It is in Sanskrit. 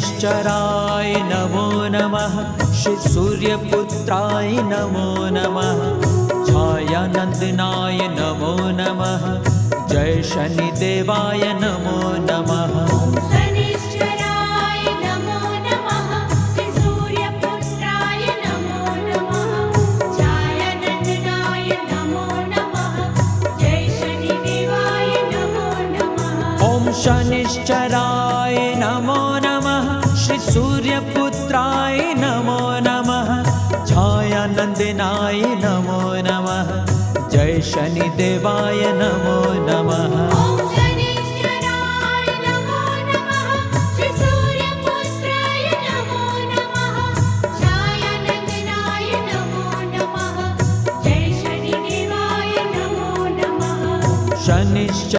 शनिश्चराय नमो नमः। श्री सूर्यपुत्राय नमो नमः। छायानंदनाय नमो नमः। जय शनिदेवाय नमो नमः। शनिश्चराय नमो नमः। श्री सूर्यपुत्राय नमो नमः। छायानंदनाय नमो नमः। जय शनिदेवाय नमो नमः। ओम शनिश्चराय नमो नमः। श्री सूर्यपुत्राय नमो नमः। छायानंदनाय नमो नमः। जय शनिदेवाय नमो नमः।